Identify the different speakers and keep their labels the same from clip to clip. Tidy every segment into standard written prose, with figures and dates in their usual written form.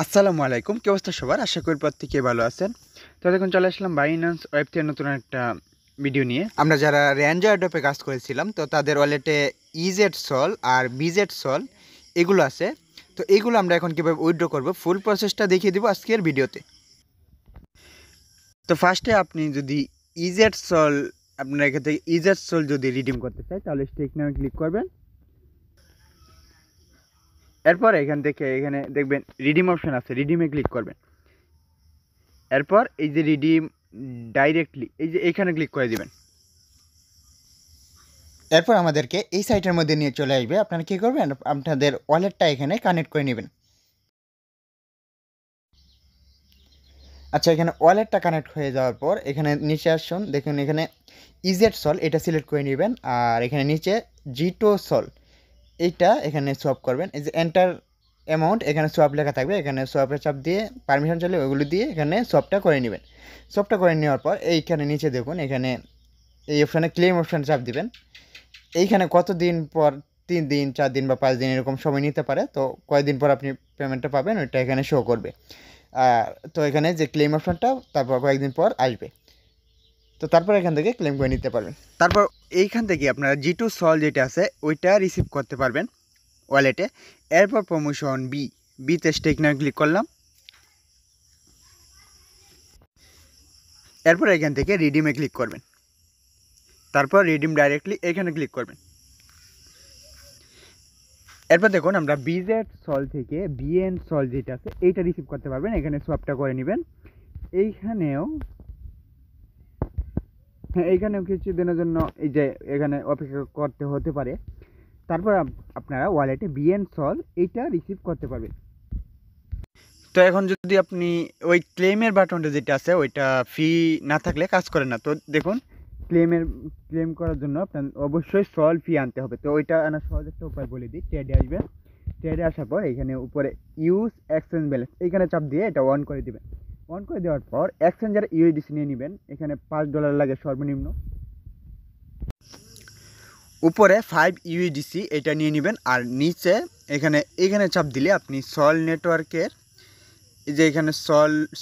Speaker 1: আসসালামু আলাইকুম, কি অবস্থা সবার? আশা করি প্রত্যেকে ভালো আছেন। তো দেখুন চলে আসলাম বাইন্যান্স ওয়েব থেকে নতুন একটা ভিডিও নিয়ে। আমরা যারা রেঞ্জার অ্যাডপে কাজ করেছিলাম তো তাদের ওয়ালেটে ইজেড সল আর বিজেড সল এগুলো আছে। তো এইগুলো আমরা এখন কীভাবে উইথড্র করব ফুল প্রসেসটা দেখিয়ে দিব আজকের ভিডিওতে। তো ফার্স্টে আপনি যদি ইজেড সল আপনার এখান থেকে ইজেড সল যদি রিডিম করতে চাই তাহলে স্টেক নামে ক্লিক করবেন। এরপর এখান থেকে এখানে দেখবেন রিডিম অপশন আছে, রিডিমে ক্লিক করবেন। এরপর এই যে রিডিম ডাইরেক্টলি এই যে এখানে ক্লিক করে দিবেন। এরপর আমাদেরকে এই সাইটের মধ্যে নিয়ে চলে আসবে। আপনারা কী করবেন, আপনাদের ওয়ালেটটা এখানে কানেক্ট করে নেবেন। আচ্ছা, এখানে ওয়ালেটটা কানেক্ট হয়ে যাওয়ার পর এখানে নিচে আসুন, দেখুন এখানে ইজেড সল এটা সিলেক্ট করে নেবেন। আর এখানে নিচে জিটো সল এইটা এখানে সোয়াপ করবেন। এই যে এন্টার অ্যামাউন্ট এখানে সোয়াপ লেখা থাকবে, এখানে সোয়াপের চাপ দিয়ে পারমিশন চলে ওইগুলো দিয়ে এখানে সোয়াপটা করে নেবেন। সোয়াপটা করে নেওয়ার পর এইখানে নিচে দেখুন এখানে এই অপশানে ক্লেম অপশানে চাপ দিবেন। এইখানে কতদিন পর 3 দিন 4 দিন বা 5 দিন এরকম সময় নিতে পারে। তো কয়দিন পর আপনি পেমেন্টটা পাবেন ওইটা এখানে শো করবে। তো এখানে যে ক্লেম অপশানটা তারপর কয়েকদিন পর আসবে। তো তারপর এখান থেকে ক্লেম করে নিতে পারবেন। তারপর এইখান থেকে আপনারা জিটু সল যেটা আছে ওইটা রিসিভ করতে পারবেন ওয়ালেটে। এরপর প্রমোশন বিতে স্টেক নামে ক্লিক করলাম। এরপর এখান থেকে রিডিমে ক্লিক করবেন। তারপর রিডিম ডাইরেক্টলি এখানে ক্লিক করবেন। এরপর দেখুন আমরা বিজেড সল থেকে বিএন সল যেটা আছে এইটা রিসিভ করতে পারবেন। এখানে সোয়াপটা করে নেবেন। এইখানেও কিছু দিনের জন্য এই যে এখানে অপেক্ষা করতে হতে পারে। তারপর আপনারা ওয়ালেটে বিএন সল এইটা রিসিভ করতে পারবেন। তো এখন যদি আপনি ওই ক্লেমের বাটনটা যেটা আছে ওইটা ফ্রি না থাকলে কাজ করে না। তো দেখুন ক্লেম করার জন্য আপনার অবশ্যই সল ফি আনতে হবে। তো ওইটা আনার সহজ একটা উপায় বলে দিই। ট্রেডে আসবেন, ট্রেডে আসার পর এখানে উপরে ইউজ এক্সচেঞ্জ ব্যালেন্স এইখানে চাপ দিয়ে এটা অন করে দেবেন। অন করে দেওয়ার পর এক্সচেঞ্জার ইউএসডিসি নিয়ে নেবেন। এখানে $5 লাগে সর্বনিম্ন। উপরে 5 ইউএসডিসি এটা নিয়ে নেবেন। আর নিচে এখানে চাপ দিলে আপনি সল নেটওয়ার্কের এই যে এখানে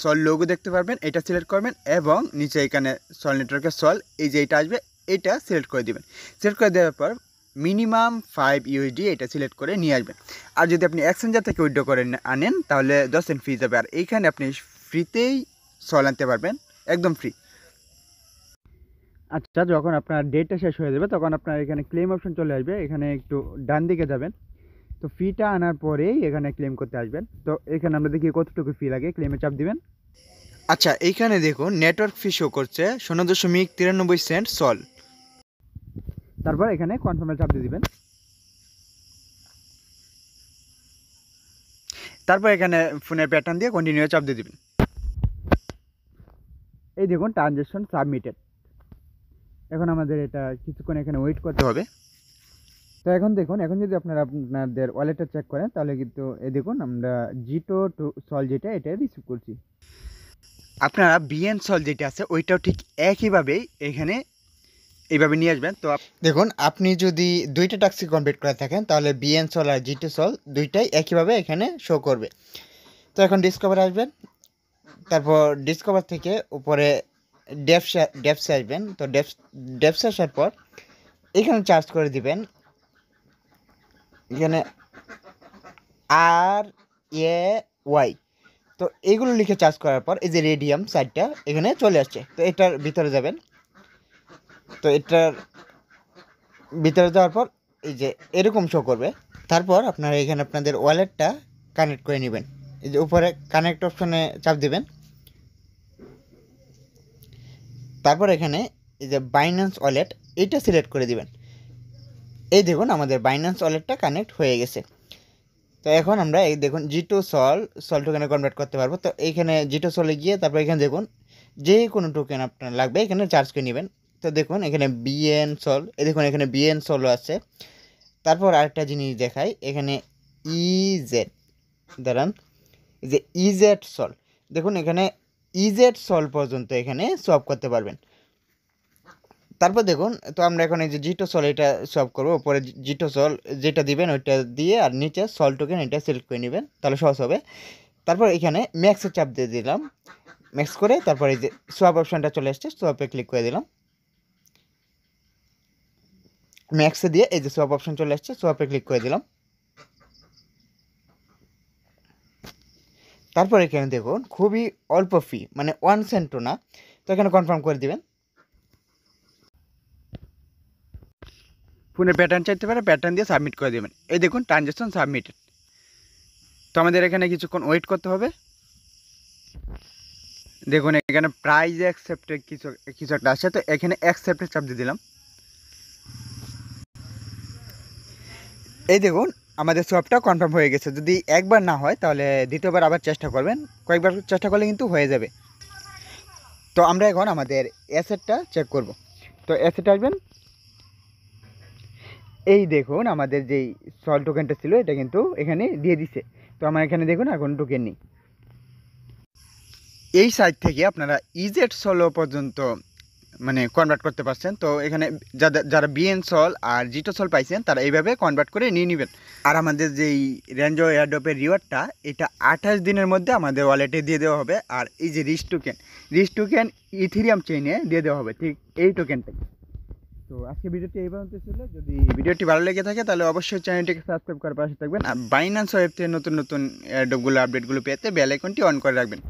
Speaker 1: সল লোগো দেখতে পারবেন, এটা সিলেক্ট করবেন এবং নিচে এখানে সল নেটওয়ার্কের সল এই যে এটা আসবে এটা সিলেক্ট করে দেবেন। সিলেক্ট করে দেওয়ার পর মিনিমাম 5 ইউএসডি এটা সিলেক্ট করে নিয়ে আসবেন। আর যদি আপনি এক্সচেঞ্জার থেকে উইথড্র করে আনেন তাহলে 10 সেন্ট ফি যাবে। আর এইখানে আপনি ফ্রিতেই সল আনতে পারবেন, একদম ফ্রি। আচ্ছা, যখন আপনার ডেটটা শেষ হয়ে যাবে তখন আপনার এখানে ক্লেম অপশন চলে আসবে। এখানে একটু ডান দিকে যাবেন। তো ফিটা আনার পরেই এখানে ক্লেম করতে আসবেন। তো এখানে আমরা দেখি কতটুকু ফি লাগে, ক্লেমে চাপ দিবেন। আচ্ছা, এইখানে দেখুন নেটওয়ার্ক ফি শো করছে 0.93 সেন্ট সল। তারপর এখানে কনফার্মে চাপ দিয়ে দিবেন। তারপর এখানে ফোনের প্যাটার্ন দিয়ে কন্টিনিউ চাপ দিয়ে দিবেন। এই দেখুন ট্রানজ্যাকশন সাবমিটেড। এখন আমাদের এটা কিছুক্ষণ এখানে ওয়েট করতে হবে। তো এখন দেখুন, এখন যদি আপনাদের ওয়ালেটটা চেক করেন তাহলে কিন্তু এই দেখুন আমরা জিটো টু সল যেটা এটা রিসিভ করছি। আপনারা বিএন সল যেটা আছে ওইটাও ঠিক একইভাবেই এখানে এইভাবে নিয়ে আসবেন। তো দেখুন আপনি যদি দুইটা টাস্ক কমপ্লিট করে থাকেন তাহলে বিএন সল আর জিটো সল দুইটাই একইভাবে এখানে শো করবে। তো এখন ডিসকভার আসবেন। তারপর ডিসকভার থেকে উপরে ডেপসে আসবেন। তো ডেপসে আসার পর এখানে চার্জ করে দিবেন। এখানে RAY তো এইগুলো লিখে চার্জ করার পর এই যে রেডিয়াম সাইডটা এখানে চলে আসছে। তো এটার ভিতরে যাবেন। তো এটার ভিতরে যাওয়ার পর এই যে এরকম শো করবে। তারপর আপনারা এখানে আপনাদের ওয়ালেটটা কানেক্ট করে নেবেন। এই যে উপরে কানেক্ট অপশনে চাপ দিবেন। তারপর এখানে এই যে বাইন্যান্স ওয়ালেট এইটা সিলেক্ট করে দিবেন। এই দেখুন আমাদের বাইন্যান্স ওয়ালেটটা কানেক্ট হয়ে গেছে। তো এখন আমরা এই দেখুন জিটো সল টোকেনে কনভার্ট করতে পারবো। তো এইখানে জিটো সলে গিয়ে তারপর এখানে দেখুন যে কোনো টোকেন আপনার লাগবে এখানে চার্জ করে নেবেন। তো দেখুন এখানে বিএন সল, এই দেখুন এখানে বিএন সলও আছে। তারপর আরেকটা জিনিস দেখাই, এখানে ইজেড দাঁড়ান, এই যে ইজেড সল দেখুন এখানে ইজেড সল পর্যন্ত এখানে সোয়াপ করতে পারবেন। তারপর দেখুন তো আমরা এখন এই যে জিটো সল এটা সোয়াপ করবো। উপরে জিটো সল যেটা দিবেন ওইটা দিয়ে আর নিচে সল টোকেন এটা সিলেক্ট করে নেবেন, তাহলে সহজ হবে। তারপর এখানে ম্যাক্সে চাপ দিয়ে দিলাম, ম্যাক্স করে তারপর এই যে সোয়াপ অপশনটা চলে আসছে, সোয়াপে ক্লিক করে দিলাম। ম্যাক্সে দিয়ে এই যে সোয়াপ অপশন চলে আসছে, সোয়াপে ক্লিক করে দিলাম। তারপর এখানে দেখুন খুবই অল্প ফি, মানে 1 সেন্টও না। তো এখানে কনফার্ম করে দিবেন। ফোনে প্যাটার্ন চাইতে পারে, প্যাটার্ন দিয়ে সাবমিট করে দেবেন। এই দেখুন ট্রানজ্যাকশন সাবমিটেড। তো আমাদের এখানে কিছুক্ষণ ওয়েট করতে হবে। দেখুন এখানে প্রাইজ অ্যাকসেপ্টেড কিছু একটা আসছে, তো এখানে অ্যাকসেপ্টে চাপ দিয়ে দিলাম। এই দেখুন আমাদের সোয়াপটা কনফার্ম হয়ে গেছে। যদি একবার না হয় তাহলে দ্বিতীয়বার আবার চেষ্টা করবেন, কয়েকবার চেষ্টা করলে কিন্তু হয়ে যাবে। তো আমরা এখন আমাদের অ্যাসেটটা চেক করব। তো অ্যাসেট আসবেন, এই দেখুন আমাদের যেই সল টোকেনটা ছিল এটা কিন্তু এখানে দিয়ে দিছে। তো আমার এখানে দেখুন আর কোনো টোকেন নেই। এই সাইট থেকে আপনারা ইজেড সলো পর্যন্ত মানে কনভার্ট করতে পারছেন। তো এখানে যারা বিএন সল আর জিটো সল পাইছেন তারা এইভাবে কনভার্ট করে নিয়ে নেবেন। আর আমাদের যেই রেঞ্জো এয়ারড্রপের রিওয়ার্ডটা এটা 28 দিনের মধ্যে আমাদের ওয়ালেটে দিয়ে দেওয়া হবে। আর এই যে রিস্ক টোকেন ইথেরিয়াম চেইনে দিয়ে দেওয়া হবে, ঠিক এই টোকেনটাই। তো আজকে ভিডিওটি এই পর্যন্ত ছিল। যদি ভিডিওটি ভালো লেগে থাকে তাহলে অবশ্যই চ্যানেলটিকে সাবস্ক্রাইব করার পাশে থাকবেন। আর বাইন্যান্স ওয়েব থেকে নতুন নতুন এয়ারড্রপগুলো আপডেটগুলো পেতে বেল আইকনটি অন করে রাখবেন।